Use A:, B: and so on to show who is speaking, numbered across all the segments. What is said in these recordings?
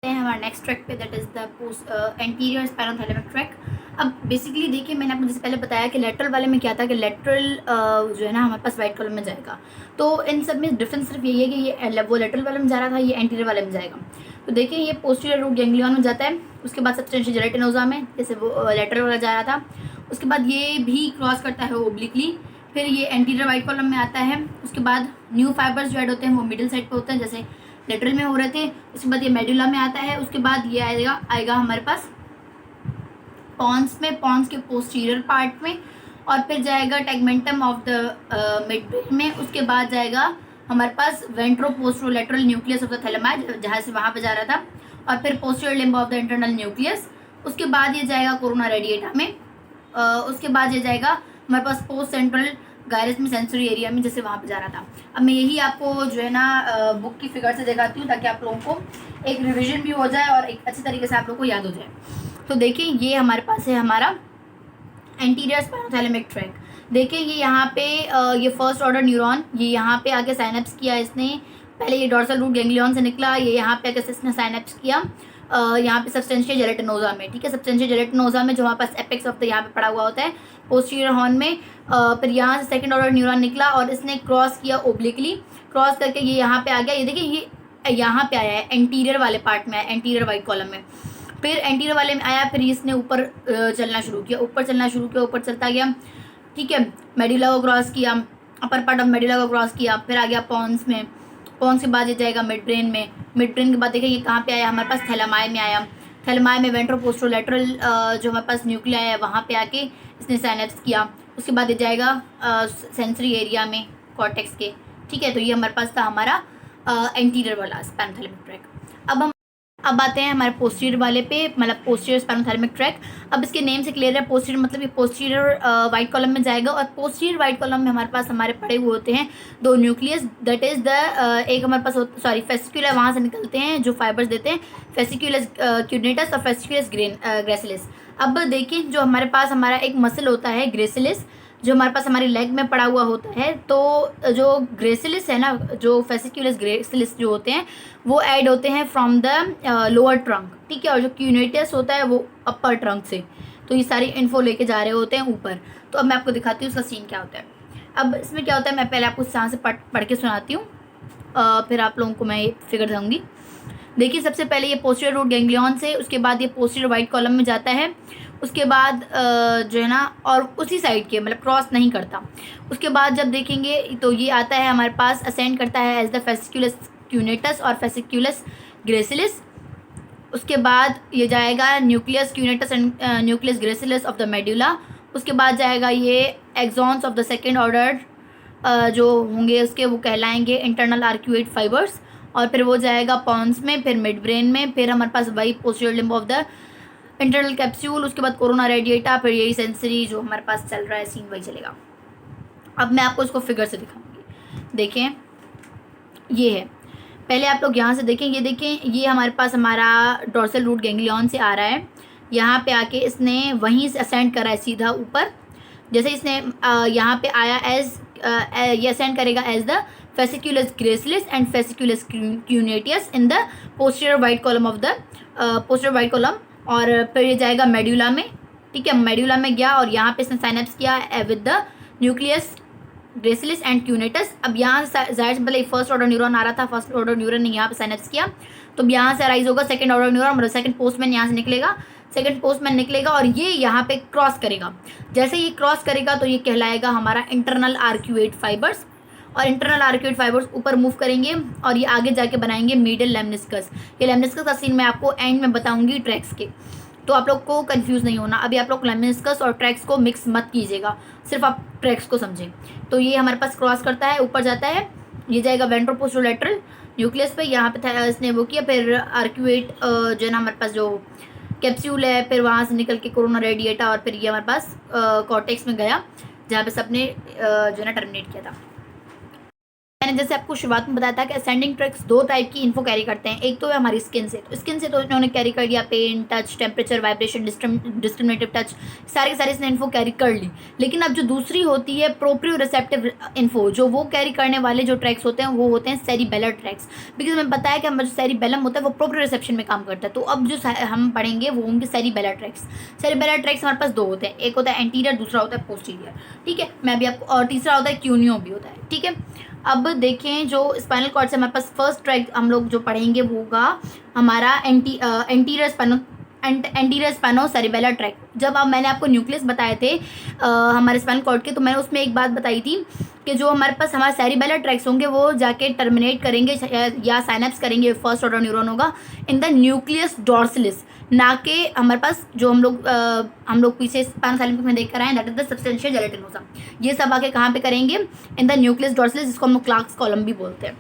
A: हैं हमारा next track पे, that is the post anterior spinothalamic track. अब बेसिकली देखिए, मैंने आपको जैसे पहले बताया कि लेटरल वाले में क्या था कि लेटरल जो है ना हमारे पास वाइट कॉलम में जाएगा। तो इन सब में डिफरेंस सिर्फ यही है कि ये वो लेटरल वाले में जा रहा था, ये एंटीरियर वाले में जाएगा। तो देखिए, ये पोस्टीरियर रूट गैंग्लियन में जाता है, उसके बाद सबस्टेंशिया जेलेटिनोसा में, जैसे वो लेटरल वाला जा रहा था। उसके बाद ये भी क्रॉस करता है ओब्लिकली, फिर ये एंटीरियर वाइट कॉलम में आता है। उसके बाद न्यू फाइबर्स जो ऐड होते हैं वो मिडिल साइड पे होते हैं, जैसे लेटरल में हो रहे थे। उसके बाद ये मेडुला में आता है। उसके बाद ये आएगा हमारे पास पॉन्स में, पॉन्स के पोस्टीरियर पार्ट में, और फिर जाएगा tegmentum of the mid brain में। उसके बाद जाएगा हमारे पास वेंट्रोपोस्टरोलेटरल न्यूक्लियस ऑफ द थैलेमाइड, जहाँ से वहाँ पे जा रहा था, और फिर posterior limb of the internal nucleus. उसके बाद ये जाएगा कोरोना रेडिएटा में। उसके बाद ये जाएगा हमारे पास पोस्ट सेंट्रल गायरस में, सेंसरी एरिया में, जैसे वहाँ पे जा रहा था। अब मैं यही आपको जो है ना बुक की फिगर से दिखाती हूँ, ताकि आप लोगों को एक रिवीजन भी हो जाए और एक अच्छी तरीके से आप लोग को याद हो जाए। तो देखिए, ये हमारे पास है हमारा एंटीरियर स्पाइनोथैलेमिक ट्रैक। देखिए, ये यहाँ पे ये फर्स्ट ऑर्डर न्यूरॉन, ये यहाँ पे आके साइनेप्स किया इसने। पहले ये डोर्सल रूट गैंग्लियन से निकला, ये यहाँ पे आके इसने साइनेप्स किया यहाँ पे सबस्टेंशिया जेलेटिनोसा में। ठीक है, सबस्टेंशिया जेलेटिनोसा में, जो हमारे पास एपेक्स ऑफ द यहाँ पे पड़ा हुआ होता है पोस्टीरियर हॉर्न में। फिर यहाँ से सेकंड ऑर्डर न्यूरॉन निकला और इसने क्रॉस किया ओब्लिकली, क्रॉस करके ये यहाँ पे आ गया। ये देखिए, ये यहाँ पे आया है, एंटीरियर वाले पार्ट में आया, एंटीरियर वाइट कॉलम में। फिर एंटीरियर वाले में आया, फिर इसने ऊपर चलना शुरू किया, ऊपर चलना शुरू किया, ऊपर चलता गया। ठीक है, मेडुला को क्रॉस किया, अपर पार्ट ऑफ मेडुला को क्रॉस किया, फिर आ गया पॉन्स में। पॉन्स के बाद ये जाएगा मिड ब्रेन में। मिड ब्रेन के बाद देखिए ये कहाँ पे आया, हमारे पास थैलेमाई में आया। थैलेमाई में वेंट्रोपोस्टरोलेटरल जो हमारे पास न्यूक्लिया है वहाँ पे आके इसने साइनेप्स किया। उसके बाद ये जाएगा सेंसरी एरिया में, कॉर्टेक्स के। ठीक है, तो ये हमारे पास था हमारा एंटीरियर वाला स्पाइनोथैलेमिक ट्रैक। अब आते हैं हमारे पोस्टीरियर वाले पे, मतलब पोस्टीरियर स्पाइनोथैलेमिक ट्रैक। अब इसके नेम से क्लियर है, पोस्टीरियर मतलब ये पोस्टीरियर वाइट कॉलम में जाएगा, और पोस्टीरियर वाइट कॉलम में हमारे पास हमारे पड़े हुए होते हैं दो न्यूक्लियस, दैट इज द एक हमारे पास फेसिक्यूला, वहाँ से निकलते हैं जो फाइबर्स देते हैं, फेसिक्यूलस क्यूनेटस और फेसिक्यूलस ग्रेसिलिस। अब देखिए, जो हमारे पास हमारा एक मसल होता है ग्रेसिलिस, जो हमारे पास हमारी लेग में पड़ा हुआ होता है, तो जो ग्रेसिलिस है ना, जो फेसिक्यूलस ग्रेसिलिस जो होते हैं वो ऐड होते हैं फ्रॉम द लोअर ट्रंक। ठीक है, और जो क्यूनेटस होता है वो अपर ट्रंक से। तो ये सारी इन्फो लेके जा रहे होते हैं ऊपर। तो अब मैं आपको दिखाती हूँ उसका सीन क्या होता है। अब इसमें क्या होता है, मैं पहले आपको यहाँ से पढ़ के सुनाती हूँ, फिर आप लोगों को मैं ये फिगर दूँगी। देखिए, सबसे पहले ये पोस्टीरियर रूट गैंग्लियन से, उसके बाद ये पोस्टीरियर वाइट कॉलम में जाता है। उसके बाद जो है ना, और उसी साइड के मतलब क्रॉस नहीं करता। उसके बाद जब देखेंगे तो ये आता है हमारे पास, असेंड करता है एज द फेसिक्यूलस क्यूनेटस और फेसिक्यूलस ग्रेसिलिस। उसके बाद ये जाएगा nucleus cuneatus and nucleus gracilis of the medulla. उसके बाद जाएगा ये axons of the second order जो होंगे उसके, वो कहलाएंगे इंटरनल आर्क्यूएट फाइबर्स। और फिर वो जाएगा पॉन्स में, फिर मिड ब्रेन में, फिर हमारे पास वही posterior limb of the internal capsule. उसके बाद कोरोना रेडिएटा, फिर यही सेंसरी जो हमारे पास चल रहा है सीन वही चलेगा। अब मैं आपको इसको फिगर से दिखाऊंगी। देखें, ये है, पहले आप लोग यहाँ से देखें, ये देखें, ये हमारे पास हमारा डोर्सल रूट गैंग्लियन से आ रहा है। यहाँ पे आके इसने वहीं से असेंड करा है सीधा ऊपर। जैसे इसने यहाँ पे आया एज ये असेंड करेगा as the fasciculus gracilis and fasciculus cuneatus in the posterior white column of the posterior white column. और फिर ये जाएगा मेडुला में। ठीक है, मेडुला में गया और यहाँ पे इसने साइनेप्स किया with the nucleus gracilis and cuneatus. अब यहाँ से जाहिर मतलब फर्स्ट ऑर्डर न्यूरॉन आ रहा था, फर्स्ट ऑर्डर न्यूरॉन ने यहाँ पे साइनेप्स किया, तो यहाँ से अराइज होगा सेकंड ऑर्डर न्यूरॉन, मतलब सेकंड पोस्टमैन यहाँ से निकलेगा, सेकंड पोस्टमैन निकलेगा और ये यहाँ पे क्रॉस करेगा। जैसे ये क्रॉस करेगा तो ये कहलाएगा हमारा इंटरनल आर्क्यूएट फाइबर्स, और इंटरनल आर्क्यूएट फाइबर्स ऊपर मूव करेंगे और ये आगे जाके बनाएंगे मीडियल लेमनिस्कस। ये लेमनिस्कस का सीन मैं आपको एंड में बताऊंगी ट्रैक्स के, तो आप लोग को कंफ्यूज नहीं होना। अभी आप लोग लेमनिस्कस और ट्रैक्स को मिक्स मत कीजिएगा, सिर्फ आप ट्रैक्स को समझें। तो ये हमारे पास क्रॉस करता है, ऊपर जाता है, ये जाएगा वेंट्रोपोस्टरोलेटरल न्यूक्लियस पे, यहाँ पे इसने वो किया, फिर आर्क्यूएट जो है ना हमारे पास जो कैप्सूल है, फिर वहाँ से निकल के कोरोना रेडिएटा, और फिर ये हमारे पास कॉर्टेक्स में गया, जहाँ पे सबने जो है ना टर्मिनेट किया था। मैंने जैसे आपको शुरुआत में बताया था कि असेंडिंग ट्रैक्स दो टाइप की इन्फो कैरी करते हैं। एक तो है हमारी स्किन से, तो स्किन से तो इन्होंने कैरी कर लिया pain, touch, temperature, vibration, discriminative touch, सारे के सारे इसने इन्फो कैरी कर ली। लेकिन अब जो दूसरी होती है प्रोप्रियो रिसेप्टिव इन्फो, जो वो कैरी करने वाले जो ट्रैक्स होते हैं वो होते हैं सेरिबेलर ट्रैक्स। बिकॉज मैंने बताया कि हमारा जो सेरिबेलम होता है वो प्रोप्रियो रिसेप्शन में काम करता है। तो अब जो हम पढ़ेंगे वो होंगे सेरिबेलर ट्रैक्स। सेरिबेलर ट्रैक्स हमारे पास दो होते हैं, एक होता है एंटीरियर, दूसरा होता है पोस्टीरियर। ठीक है, मैं अभी आपको, और तीसरा होता है क्यूनियो भी होता है। ठीक है, अब देखें जो स्पाइनल कॉर्ड से हमारे पास फर्स्ट ट्रैक हम लोग जो पढ़ेंगे वो होगा हमारा एंटीरियर स्पाइनो सेरिबेलर ट्रैक। जब अब मैंने आपको न्यूक्लियस बताए थे हमारे स्पाइनल कॉर्ड के, तो मैंने उसमें एक बात बताई थी कि जो हमारे पास हमारे सेरिबेलर ट्रैक्स होंगे वो जाके टर्मिनेट करेंगे या साइनेप्स करेंगे, फर्स्ट ऑर्डर न्यूरॉन होगा इन द न्यूक्लियस डॉर्सलिस, ना कि हमारे पास जो हम लोग पीछे स्पाइनोसेलेम में देख कर आए, that is the substantial gelatinosa. ये सब आके कहाँ पे करेंगे? इन द न्यूक्लियस डॉर्सलिस, जिसको हम लोग क्लार्क्स कॉलम भी बोलते हैं।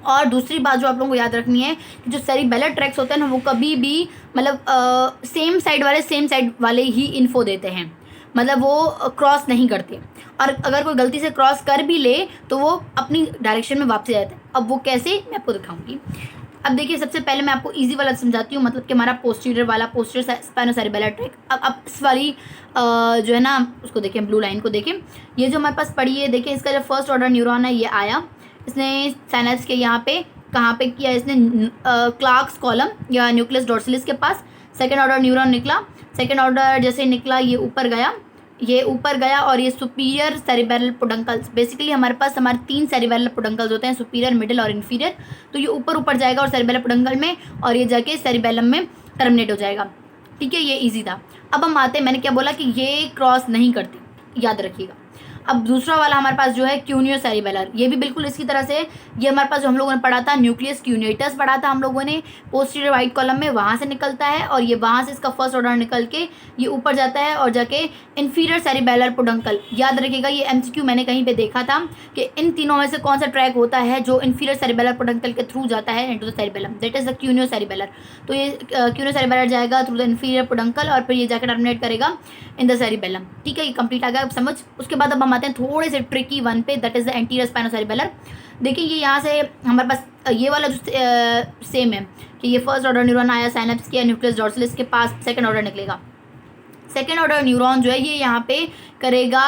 A: और दूसरी बात जो आप लोगों को याद रखनी है कि जो सेरिबेलर ट्रैक्स होते हैं ना वो कभी भी मतलब सेम साइड वाले ही इन्फो देते हैं, मतलब वो क्रॉस नहीं करते। और अगर कोई गलती से क्रॉस कर भी ले तो वो अपनी डायरेक्शन में वापस आ जाते हैं। अब वो कैसे, मैं आपको दिखाऊंगी। अब देखिए सबसे पहले मैं आपको इजी वाला समझाती हूँ, मतलब कि हमारा पोस्टीरियर स्पाइनोसेरिबेलर ट्रैक। अब इस वाली जो है ना उसको देखें, ब्लू लाइन को देखें, ये जो हमारे पास पड़ी है, देखिए इसका जो फर्स्ट ऑर्डर न्यूरॉन है ये आया, इसने साइनेप्स के यहाँ पे कहाँ पे किया, इसने क्लार्क्स कॉलम या न्यूक्लियस डॉर्सलिस के पास सेकेंड ऑर्डर न्यूरॉन निकला। सेकेंड ऑर्डर जैसे निकला ये ऊपर गया और ये सुपीरियर सेरिबेरल पोडंकल्स, बेसिकली हमारे पास हमारे 3 सेरिबेरल पोडंकल्स होते हैं, सुपीरियर, मिडिल और इन्फीरियर। तो ये ऊपर जाएगा और सेरिबेरल पोडंकल में, और ये जाके सेरिबेलम में टर्मिनेट हो जाएगा। ठीक है, ये ईजी था। अब हम आते हैं, मैंने क्या बोला कि ये क्रॉस नहीं करती, याद रखिएगा। अब दूसरा वाला हमारे पास जो है क्यूनियो सेरिबेलर, ये भी बिल्कुल इसकी तरह से, ये हमारे पास जो हम लोगों ने पढ़ा था न्यूक्लियस क्यूनेटस पढ़ा था हम लोगों ने पोस्टीरियर वाइट कॉलम में, वहाँ से निकलता है और ये वहाँ से इसका फर्स्ट ऑर्डर निकल के ये ऊपर जाता है और जाके इन्फीरियर सेरिबेलर पोडंकल। याद रखिएगा ये MCQ मैंने कहीं पर देखा था कि इन तीनों में से कौन सा ट्रैक होता है जो इन्फीरियर सेरिबेलर पोडंकल के थ्रू जाता है into the cerebellum, that is the cuneo cerebellar. तो ये क्यूनियो सेरिबेलर जाएगा थ्रू द इन्फीरियर पोडंकल और फिर ये जाकर टर्मिनेट करेगा इन द सेरिबेलम। ठीक है, ये कंप्लीट आ गया अब समझ। उसके बाद अब हम आते हैं थोड़े से ट्रिकी वन पे, दैट इज द एंटीरियर स्पाइनोसेरिबेलर। देखिए ये यहाँ से हमारे पास ये वाला जो सेम है कि ये फर्स्ट ऑर्डर न्यूरॉन आया, साइनेप्स किया, न्यूक्लियस डॉर्सलिस के पास सेकंड ऑर्डर निकलेगा। सेकंड ऑर्डर न्यूरॉन जो है ये यहाँ पे करेगा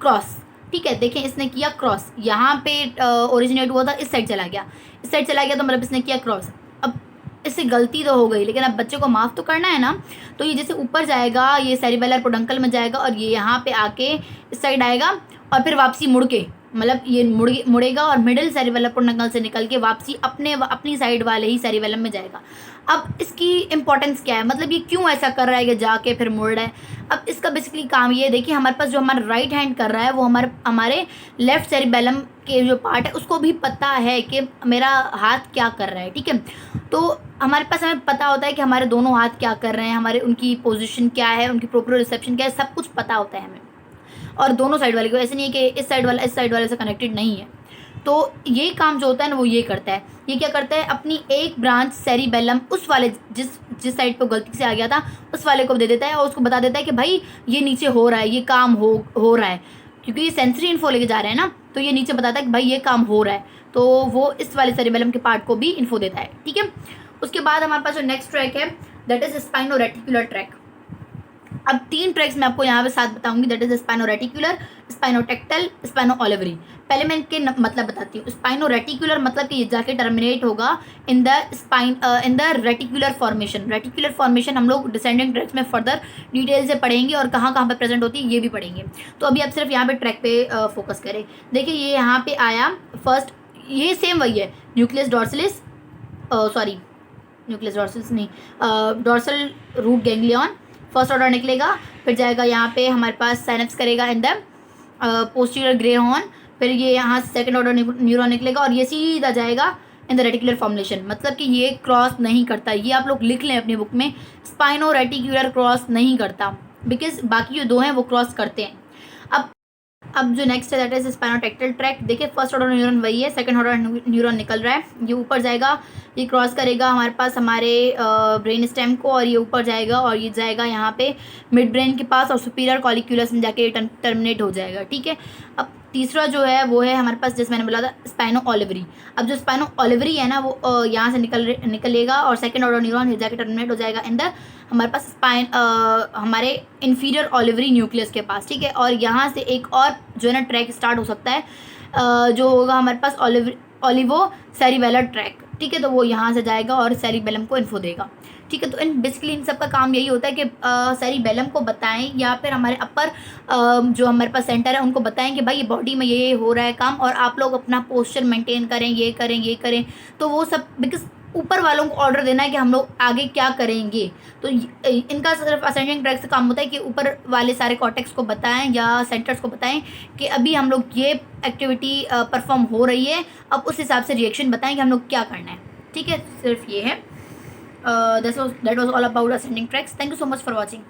A: क्रॉस। ठीक है, देखें इसने किया क्रॉस, यहाँ पे ओरिजिनेट हुआ था, इस साइड चला गया, तो मतलब इसने किया क्रॉस। अब इससे गलती तो हो गई, लेकिन अब बच्चे को माफ़ तो करना है ना। तो ये जैसे ऊपर जाएगा, ये सेरिबेलर पोडंकल में जाएगा और ये यहाँ पे आके इस साइड आएगा और फिर वापसी मुड़ के, मतलब ये मुड़ेगा और मिडिल सेरिबेलर पोडंकल से निकल के वापसी अपनी साइड वाले ही सेरिबेलम में जाएगा। अब इसकी इंपॉर्टेंस क्या है, मतलब ये क्यों ऐसा कर रहा है कि जाके फिर मुड़ रहा है? अब इसका बेसिकली काम ये देखिए, हमारे पास जो हमारा राइट हैंड कर रहा है वो हमारे लेफ्ट सेरिबेलम के जो पार्ट है उसको भी पता है कि मेरा हाथ क्या कर रहा है। ठीक है, तो हमारे पास हमें पता होता है कि हमारे दोनों हाथ क्या कर रहे हैं, हमारे उनकी पोजीशन क्या है, उनकी प्रोपर रिसेप्शन क्या है, सब कुछ पता होता है हमें। और दोनों साइड वाले को, ऐसे नहीं है कि इस साइड वाले से कनेक्टेड नहीं है। तो ये काम जो होता है ना वो ये करता है, ये क्या करता है, अपनी एक ब्रांच सेरिबेलम उस वाले जिस साइड पे गलती से आ गया था उस वाले को दे देता है और उसको बता देता है कि भाई ये नीचे हो रहा है, ये काम हो रहा है, क्योंकि ये सेंसरी इन्फो लेके जा रहे हैं ना, तो ये नीचे बताता है कि भाई ये काम हो रहा है, तो वो इस वाले सेरिबेलम के पार्ट को भी इन्फो देता है। ठीक है, उसके बाद हमारे पास जो नेक्स्ट ट्रैक है दैट इज स्पाइनोरेटिकुलर ट्रैक। अब 3 ट्रैक्स मैं आपको यहाँ पे साथ बताऊंगी, दैट इज स्पाइनोरेटिकुलर, स्पाइनोटेक्टल, स्पाइनो ओलिवरी। पहले मैं इनके मतलब बताती हूँ। स्पाइनोरेटिकुलर मतलब कि ये जाके टर्मिनेट होगा in the reticular formation. Reticular formation हम लोग डिसेंडिंग ट्रैक्स में फर्दर डिटेल से पढ़ेंगे और कहाँ कहाँ पे प्रेजेंट होती है ये भी पढ़ेंगे। तो अभी आप सिर्फ यहाँ पे ट्रैक पे फोकस करें। देखिए ये यहाँ पे आया फर्स्ट, ये सेम वही है, न्यूक्लियस डॉर्सलिस, न्यूक्लियस डॉर्सलिस नहीं, dorsal root ganglion, first order निकलेगा, फिर जाएगा यहाँ पे हमारे पास साइनेप्स करेगा in the posterior grey horn, फिर ये यहाँ सेकंड ऑर्डर न्यूरॉन निकलेगा और ये सीधा जाएगा इन द रेटिकुलर फॉर्मुलेशन। मतलब कि ये क्रॉस नहीं करता, ये आप लोग लिख लें अपनी बुक में, स्पाइनो रेटिकुलर क्रॉस नहीं करता, बिकॉज बाकी जो 2 हैं वो क्रॉस करते हैं। अब जो नेक्स्ट है दैट इज स्पाइनोटेक्टल ट्रैक। देखिए फर्स्ट ऑर्डर न्यूरॉन वही है, सेकंड ऑर्डर न्यूरॉन निकल रहा है, ये ऊपर जाएगा, ये क्रॉस करेगा हमारे पास हमारे ब्रेन स्टेम को और ये ऊपर जाएगा और ये जाएगा यहाँ पे मिड ब्रेन के पास और सुपीरियर कॉलिक्यूलस में जाके टर्मिनेट हो जाएगा। ठीक है, अब तीसरा जो है वो है हमारे पास, जैसे मैंने बोला था, स्पाइनो ओलिवरी। अब जो स्पाइनो ओलिवरी है ना वो यहाँ से निकलेगा और सेकंड ऑर्डर न्यूरॉन जाके टर्मिनेट हो जाएगा इन द हमारे पास हमारे इन्फीरियर ओलिवरी न्यूक्लियस के पास, ठीक है। और यहाँ से एक और जो है ना ट्रैक स्टार्ट हो सकता है, जो होगा हमारे पास ओलिवो सेरिबेलर ट्रैक, ठीक है। तो वो यहाँ से जाएगा और सेरिबेलम को इन्फो देगा, ठीक है। तो बेसिकली इन सब का काम यही होता है कि सेरिबेलम को बताएं या फिर हमारे अपर जो हमारे पास सेंटर है उनको बताएं कि भाई ये बॉडी में ये हो रहा है काम, और आप लोग अपना पोस्चर मेंटेन करें, ये करें ये करें। तो वो सब बिकॉज ऊपर वालों को ऑर्डर देना है कि हम लोग आगे क्या करेंगे। तो इनका सिर्फ असेंडिंग ट्रैक से काम होता है कि ऊपर वाले सारे कॉर्टेक्स को बताएं या सेंटर्स को बताएं कि अभी हम लोग ये एक्टिविटी परफॉर्म हो रही है, अब उस हिसाब से रिएक्शन बताएं कि हम लोग क्या करना है, ठीक है। सिर्फ ये है। That was all about ascending tracks. Thank you so much for watching.